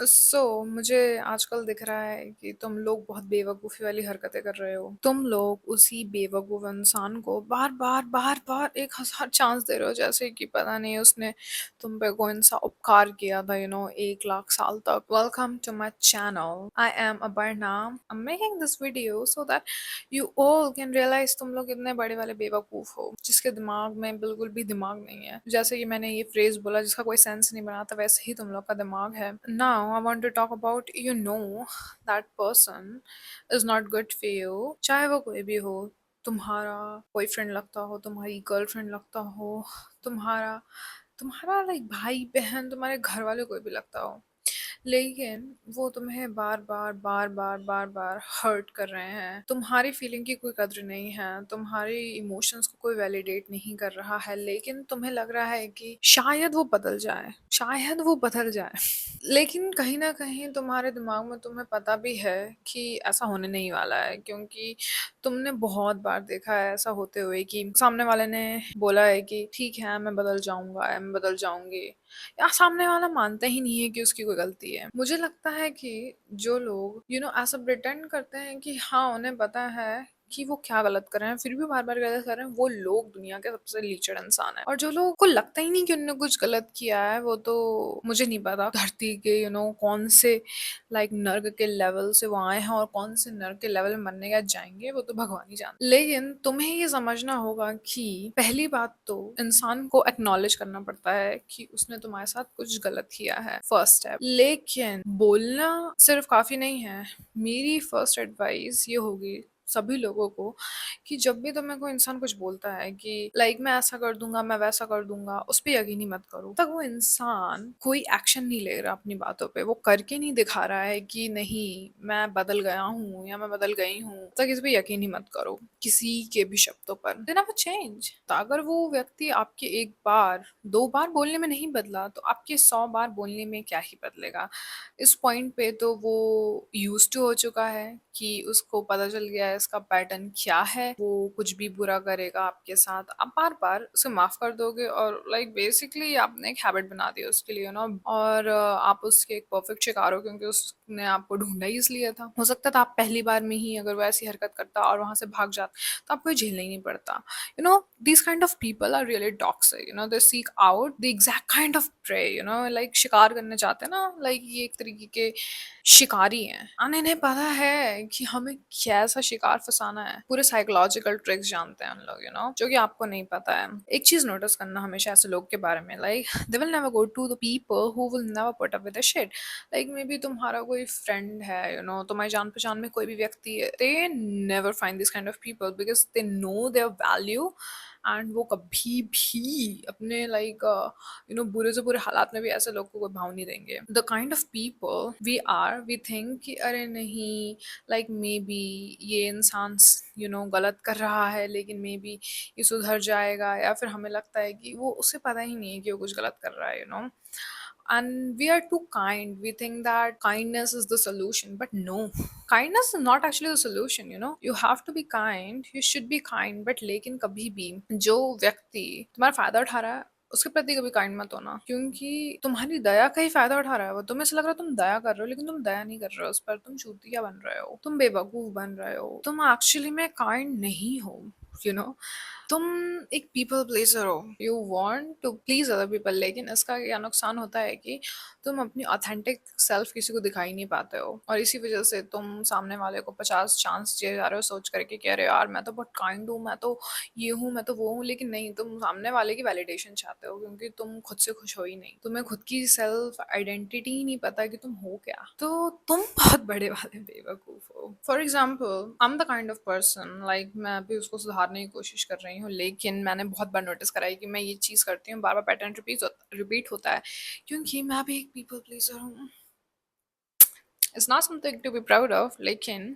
मुझे आजकल दिख रहा है कि तुम लोग बहुत बेवकूफ़ी वाली हरकतें कर रहे हो। तुम लोग उसी बेवकूफ़ इंसान को बार-बार एक हज़ार चांस दे रहे हो, जैसे कि पता नहीं उसने तुम पे कौन-सा उपकार किया था, 1 लाख साल तक। Welcome to my channel. I am Aparna. I am making this video so that you all can realize तुम लोग कितने बड़े वाले बेवकूफ़ हो, जिसके दिमाग में बिल्कुल भी दिमाग नहीं है। जैसे कि मैंने ये फ्रेज़ बोला जिसका कोई सेंस नहीं बना था, वैसे ही तुम लोग का दिमाग है। Now I want to talk about that person is not good for you, चाहे वो कोई भी हो। तुम्हारा बॉयफ्रेंड लगता हो, तुम्हारी गर्लफ्रेंड लगता हो, तुम्हारा तुम्हारा लाइक भाई-बहन, तुम्हारे घर वाले कोई भी लगता हो। लेकिन वो तुम्हें बार-बार हर्ट कर रहे हैं। तुम्हारी फीलिंग की कोई कद्र नहीं है, तुम्हारी इमोशंस को कोई वैलिडेट नहीं कर रहा है, लेकिन तुम्हें लग रहा है कि शायद वो बदल जाए, शायद वो बदल जाए। लेकिन कहीं न कहीं तुम्हारे दिमाग में तुम्हें पता भी है कि ऐसा होने नहीं वाला है, क्योंकि तुमने बहुत बार देखा है ऐसा होते हुए कि सामने वाले ने बोला है कि ठीक है, मैं बदल जाऊँगा या मैं बदल जाऊँगी। या सामने वाला मानता ही नहीं है कि उसकी कोई गलती है। मुझे लगता है कि जो लोग ऐसा प्रिटेंड करते हैं कि हाँ, उन्हें पता है कि वो क्या गलत कर रहे हैं, फिर भी बार-बार गलत कर रहे हैं, वो लोग दुनिया के सबसे लीचड़ इंसान हैं। और जो लोगों को लगता ही नहीं कि उन्होंने कुछ गलत किया है, वो तो मुझे नहीं पता धरती के कौन से लाइक नर्क के लेवल से वो आए हैं और कौन से नर्क के लेवल में मरने के जाएँगे, वो तो भगवान ही जानते। लेकिन तुम्हें ये समझना होगा कि पहली बात तो इंसान को एक्नॉलेज करना पड़ता है कि उसने तुम्हारे साथ कुछ गलत किया है, फर्स्ट स्टेप। लेकिन बोलना सिर्फ काफ़ी नहीं है। मेरी फर्स्ट एडवाइस ये होगी सभी लोगों को कि जब भी तुम्हें कोई इंसान कुछ बोलता है कि लाइक मैं ऐसा कर दूंगा, मैं वैसा कर दूंगा, उस पर यकीन ही मत करो। तक वो इंसान कोई एक्शन नहीं ले रहा अपनी बातों पे, वो करके नहीं दिखा रहा है कि नहीं मैं बदल गया हूँ या मैं बदल गई हूँ, तक इस पे यकीन ही मत करो किसी के भी शब्दों पर। देन वो चेंज। तो अगर वो व्यक्ति आपके एक बार दो बार बोलने में नहीं बदला, तो आपके 100 बार बोलने में क्या ही बदलेगा। इस पॉइंट पे तो वो यूज टू हो चुका है कि उसको पता चल गया है इसका पैटर्न क्या है। वो कुछ भी बुरा करेगा आपके साथ, आप बार बार उसे माफ कर दोगे और लाइक बेसिकली आपने एक हैबिट बना दी उसके लिए और आप उसके एक परफेक्ट शिकार हो, क्योंकि उसने आपको ढूंढा ही इसलिए था। हो सकता था आप पहली बार में ही अगर वो ऐसी हरकत करता और वहां से भाग जाता तो आपको ये झेलना ही नहीं पड़ता। These kind of people are really toxic. They seek out the exact kind of prey. Like शिकार करने जाते हैं ना, लाइक ये एक तरीके के शिकारी हैं और इन्हें पता है कि हमें कैसा शिकार फंसाना है। पूरे साइकोलॉजिकल ट्रिक्स जानते हैं उन लोग, जो कि आपको नहीं पता है। एक चीज नोटिस करना हमेशा ऐसे लोग के बारे में, like they will never go to the people who will never put up with the shit. Like maybe तुम्हारा कोई फ्रेंड है, तुम्हारी जान पहचान में कोई भी व्यक्ति है, they never find this kind of people because they know their value. And वो कभी भी अपने लाइक बुरे से बुरे हालात में भी ऐसे लोग को कोई भाव नहीं देंगे। The kind of people we think कि अरे नहीं, लाइक मे बी ये इंसान गलत कर रहा है, लेकिन मे बी ये सुधर जाएगा, या फिर हमें लगता है कि वो उसे पता ही नहीं है कि वो कुछ गलत कर रहा है। And we are too kind. We think that kindness is the solution, but no, kindness is not actually the solution. You have to be kind, you should be kind, but लेकिन कभी भी जो व्यक्ति तुम्हारा फायदा उठा रहा है उसके प्रति कभी काइंड मत होना, क्योंकि तुम्हारी दया का ही फायदा उठा रहा है वो। तुम्हें ऐसा लग रहा है तुम दया कर रहे हो, लेकिन तुम दया नहीं कर रहे हो उस पर, तुम चूतिया बन रहे हो, तुम बेवकूफ बन रहे हो, तुम एक्चुअली में काइंड नहीं हो। यू नो तुम एक पीपल प्लेसर हो, you want to please other people, लेकिन इसका क्या नुकसान होता है कि तुम अपनी ऑथेंटिक सेल्फ किसी को दिखाई नहीं पाते हो, और इसी वजह से तुम सामने वाले को 50 चांस दिए जा रहे हो सोच करके कि अरे यार मैं तो बहुत काइंड हूँ, मैं तो ये हूँ, मैं तो वो हूँ। लेकिन नहीं, तुम सामने वाले की वैलिडेशन चाहते हो, क्योंकि तुम खुद से खुश हो ही नहीं, तुम्हें खुद की सेल्फ आइडेंटिटी ही नहीं पता कि तुम हो क्या। तो तुम बहुत बड़े वाले बेवकूफ हो। For example I am the kind of person, like मैं अभी उसको सुधारने की कोशिश कर रही हूँ, लेकिन मैंने बहुत बार नोटिस करा है कि मैं ये चीज़ करती हूँ, बार बार पैटर्न रिपीट होता है, क्योंकि मैं भी एक पीपल प्लीजर हूँ। It's not something to be proud of, लेकिन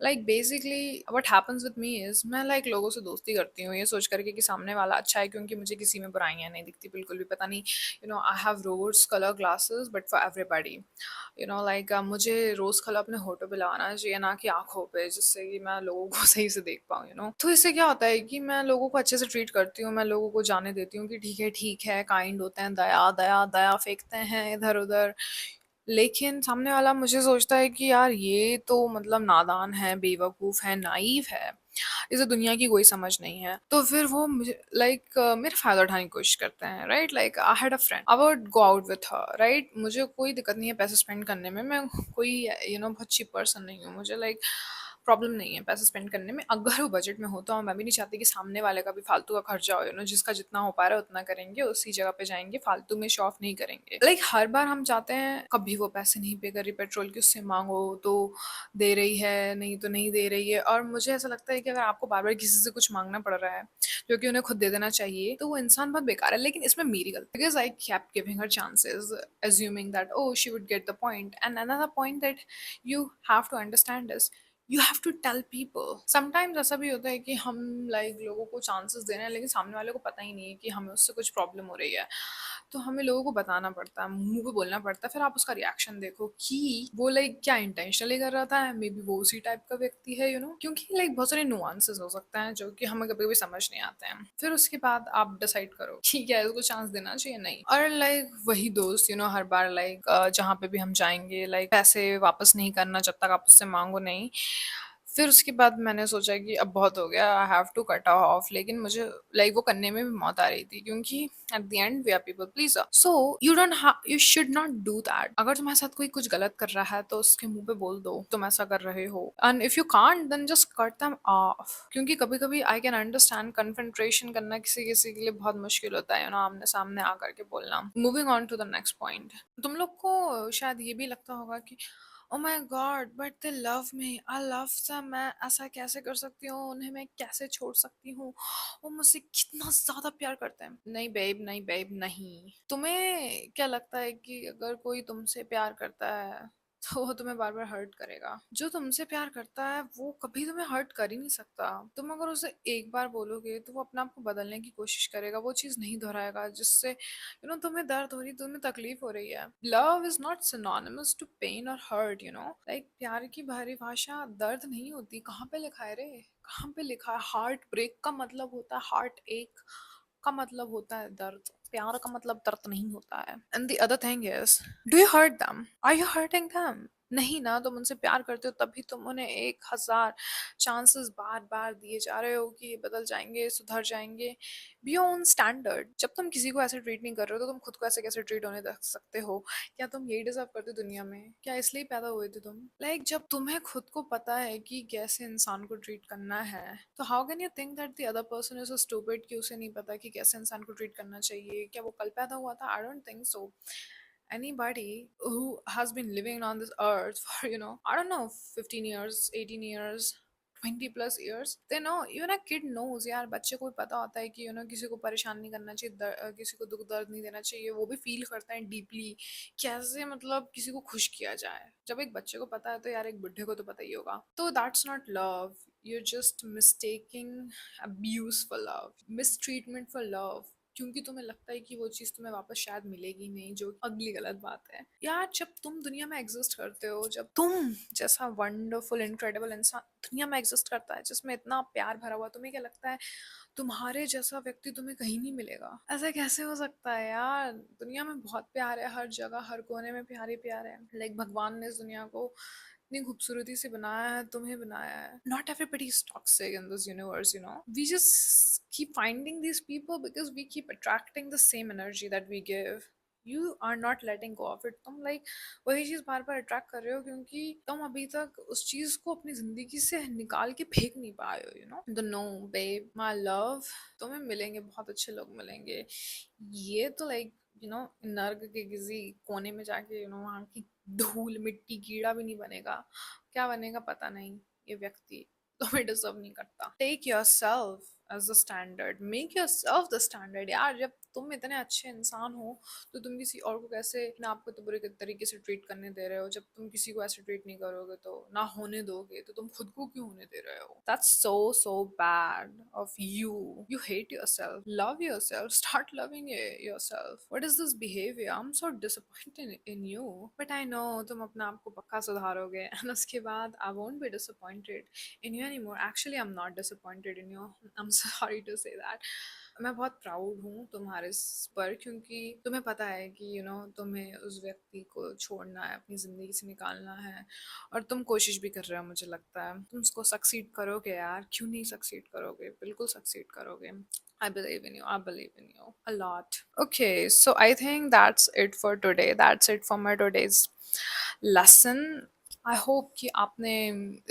like basically what happens with me is मैं लाइक लोगों से दोस्ती करती हूँ ये सोच करके कि सामने वाला अच्छा है, क्योंकि मुझे किसी में बुराइयां नहीं दिखती बिल्कुल भी। पता नहीं, I have rose colour glasses but for everybody. Like मुझे रोज कलर अपने होठों पे लगाना चाहिए, ना कि आंखों पे, जिससे कि मैं लोगों को सही से देख पाऊँ। तो इससे क्या होता है कि मैं लोगों को अच्छे से ट्रीट करती हूँ, मैं लोगों को जाने देती हूँ कि ठीक है काइंड होते हैं, दया दया दया फेंकते हैं इधर उधर। लेकिन सामने वाला मुझे सोचता है कि यार ये तो मतलब नादान है, बेवकूफ़ है, नाइव है, इसे दुनिया की कोई समझ नहीं है। तो फिर वो मुझे लाइक मेरा फ़ायदा उठाने की कोशिश करते हैं, right? Like I had a friend, I would go out with her, right? मुझे कोई दिक्कत नहीं है पैसे स्पेंड करने में, मैं कोई बहुत चीप पर्सन नहीं हूँ, मुझे लाइक प्रॉब्लम नहीं है पैसे स्पेंड करने में, अगर वो बजट में हो तो। मैं भी नहीं चाहती कि सामने वाले का भी फालतू का खर्चा हो, जिसका जितना हो पा रहा है उतना करेंगे, उसी जगह पे जाएंगे, फालतू में शो ऑफ नहीं करेंगे। लाइक हर बार हम जाते हैं, कभी वो पैसे नहीं पे कर रही पेट्रोल की, उससे मांगो तो दे रही है, नहीं तो नहीं दे रही है। और मुझे ऐसा लगता है कि अगर आपको बार बार किसी से कुछ मांगना पड़ रहा है जो कि उन्हें खुद दे देना चाहिए, तो वो इंसान बहुत बेकार है। लेकिन इसमें मेरी गलती, because I kept giving her chances, assuming that oh she would get the point. And another point that you have to understand is you have to tell people. Sometimes ऐसा भी होता है कि हम लाइक लोगों को चांसेस दे रहे हैं, लेकिन सामने वाले को पता ही नहीं है कि हमें उससे कुछ प्रॉब्लम हो रही है, तो हमें लोगों को बताना पड़ता है, मुंह पे बोलना पड़ता है। फिर आप उसका रिएक्शन देखो कि वो लाइक क्या इंटेंशनली कर रहा था, मे बी वो उसी टाइप का व्यक्ति है, क्योंकि लाइक बहुत सारे नुआंसेस हो सकते हैं जो कि हमें कभी कभी समझ नहीं आते हैं। फिर उसके बाद आप डिसाइड करो ठीक है इसको चांस देना चाहिए, नहीं। और लाइक वही दोस्त हर बार लाइक जहाँ पे भी हम जाएंगे, लाइक पैसे वापस नहीं करना जब तक आप उससे मांगो नहीं। फिर उसके बाद मैंने सोचा कि अब बहुत हो गया, I have to cut off. लेकिन मुझे लाइक वो करने में भी मौत आ रही थी, क्योंकि at the end we are people pleaser, so you should not do that. अगर तुम्हारे साथ कोई कुछ गलत कर रहा है तो उसके मुंह पे बोल दो तुम ऐसा कर रहे हो, and if you can't then just cut them off. क्योंकि कभी कभी आई कैन अंडरस्टैंड कन्फ्रंट्रेशन करना किसी किसी के लिए बहुत मुश्किल होता है, आमने सामने आकर के बोलना। Moving on to the next point, तुम लोग को शायद ये भी लगता होगा कि oh my God but they love me, I love them, मैं ऐसा कैसे कर सकती हूँ, उन्हें मैं कैसे छोड़ सकती हूँ, वो मुझसे कितना ज्यादा प्यार करते हैं। नहीं बेब, नहीं बेब, नहीं। तुम्हें क्या लगता है कि अगर कोई तुमसे प्यार करता है तो वो तुम्हें बार बार हर्ट करेगा? जो तुमसे प्यार करता है वो कभी तुम्हें हर्ट कर ही नहीं सकता। तुम अगर उसे एक बार बोलोगे तो वो अपने आप को बदलने की कोशिश करेगा, वो चीज नहीं दोहराएगा जिससे तुम्हें दर्द हो रही, तुम्हें तकलीफ हो रही है। Love is not synonymous to pain और हर्ट, लाइक प्यार की भारी भाषा दर्द नहीं होती। कहाँ पे लिखा है रे, कहाँ पे लिखा है? हार्ट ब्रेक का मतलब होता है, हार्ट एक का मतलब होता है दर्द, प्यार का मतलब दर्द नहीं होता है। And the other thing is, do you hurt them? Are you hurting them? नहीं ना। तुम उनसे प्यार करते हो तभी तुम उन्हें 1,000 चांसेस बार बार दिए जा रहे हो कि ये बदल जाएंगे, सुधर जाएंगे। Be on standard. जब तुम किसी को ऐसे ट्रीट नहीं कर रहे हो तो तुम खुद को ऐसे कैसे ट्रीट होने दे सकते हो? क्या तुम यही डिजर्व करते हो दुनिया में? क्या इसलिए पैदा हुए थे तुम? लाइक जब तुम्हें खुद को पता है कि कैसे इंसान को ट्रीट करना है, तो how can you think that the other person is so stupid कि उसे नहीं पता कि कैसे इंसान को ट्रीट करना चाहिए? क्या वो कल पैदा हुआ था? I don't think so. Anybody who has been living on this earth for I don't know, 15 years, 18 years, 20 plus years, they know. Even a kid knows यार, बच्चे को भी पता होता है कि किसी को परेशान नहीं करना चाहिए, किसी को दुख दर्द नहीं देना चाहिए। वो भी फील करता है डीपली कैसे मतलब किसी को खुश किया जाए। जब एक बच्चे को पता है तो यार एक बुढ़े को तो पता ही होगा। तो that's not love, you're just mistaking abuse for love, mistreatment for love, क्योंकि तुम्हें लगता है कि वो चीज़ तुम्हें वापस शायद मिलेगी नहीं, जो अगली गलत बात है। यार जब तुम दुनिया में एग्जिस्ट करते हो, जब तुम जैसा वंडरफुल इनक्रेडिबल इंसान दुनिया में एग्जिस्ट करता है जिसमें इतना प्यार भरा हुआ, तुम्हें क्या लगता है तुम्हारे जैसा व्यक्ति तुम्हें कहीं नहीं मिलेगा? ऐसा कैसे हो सकता है यार? दुनिया में बहुत प्यार है, हर जगह हर कोने में प्यार ही प्यार है। लाइक भगवान ने इस दुनिया को इतनी खूबसूरती से बनाया है, तुम्हें बनाया है। Not everybody is toxic in this universe, we just keep finding these people because we keep attracting the same energy that we give. You are not letting go of it. तुम लाइक वही चीज बार बार attract कर रहे हो क्योंकि तुम अभी तक उस चीज को अपनी जिंदगी से निकाल के फेंक नहीं पाए हो। The no babe, my love, तुम्हें मिलेंगे, बहुत अच्छे लोग मिलेंगे। ये तो लाइक नर्क के किसी कोने में जाके वहाँ की धूल मिट्टी कीड़ा भी नहीं बनेगा। क्या बनेगा पता नहीं। ये व्यक्ति तुम्हें डिजर्व नहीं करता। Take yourself as the standard, make yourself the standard. यार जब तुम इतने अच्छे इंसान हो तो तुम किसी और को कैसे अपने आप को तो बुरे तरीके से ट्रीट करने दे रहे हो? जब तुम किसी को ऐसे ट्रीट नहीं करोगे तो ना होने दोगे, तो तुम खुद को क्यों होने दे रहे हो? That's so so bad of you. You hate yourself, love yourself, start loving yourself. What is this behaviour? I am so disappointed in you, but I know तुम अपने आप को पक्का सुधारोगे, एंड उसके बाद I won't be disappointed in you anymore. Actually, I'm not disappointed in you. I'm sorry to say that. मैं बहुत proud हूँ तुम्हारे पर, क्योंकि तुम्हें पता है कि तुम्हें उस व्यक्ति को छोड़ना है, अपनी ज़िंदगी से निकालना है, और तुम कोशिश भी कर रहे हो। मुझे लगता है तुम उसको सक्सीड करोगे यार, क्यों नहीं सक्सीड करोगे, बिल्कुल सक्सीड करोगे। I believe in you. I believe in you a lot. Okay, so I think that's it for today. That's it for my today's lesson. I hope कि आपने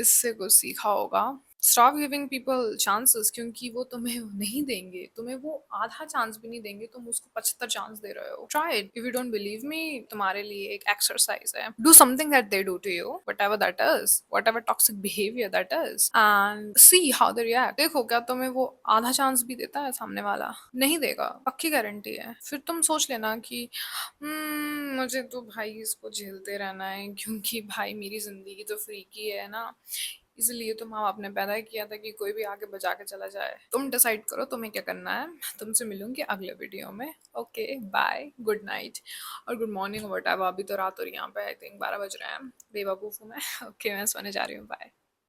इससे कुछ सीखा होगा। स्टॉप गिविंग पीपल चांसेस, क्योंकि वो तुम्हें नहीं देंगे, तुम्हें वो आधा चांस भी नहीं देंगे, तुम उसको 75 चांस दे रहे हो। Try it. If you don't believe me, तुम्हारे लिए एक एक्सरसाइज है। Do something that they do to you, whatever that is, whatever toxic behavior that is, and see how they react. देखो क्या तुम्हें वो आधा चांस भी देता है सामने वाला? नहीं देगा, पक्की गारंटी है। फिर तुम सोच लेना कि मुझे तो भाई इसको झेलते रहना है, क्योंकि भाई मेरी जिंदगी तो फ्रीकी है ना, इसलिए तो माँ बाप ने पैदा किया था कि कोई भी आगे बजा के चला जाए। तुम डिसाइड करो तुम्हें क्या करना है। तुमसे मिलूंगी अगले वीडियो में। ओके, बाय, गुड नाइट और गुड मॉर्निंग, वट एवर। अभी तो रात हो रही है यहाँ पे, आई थिंक 12 बज रहे हैं। बेवकूफ़ हूँ मैं। ओके, मैं सोने जा रही हूँ। बाय।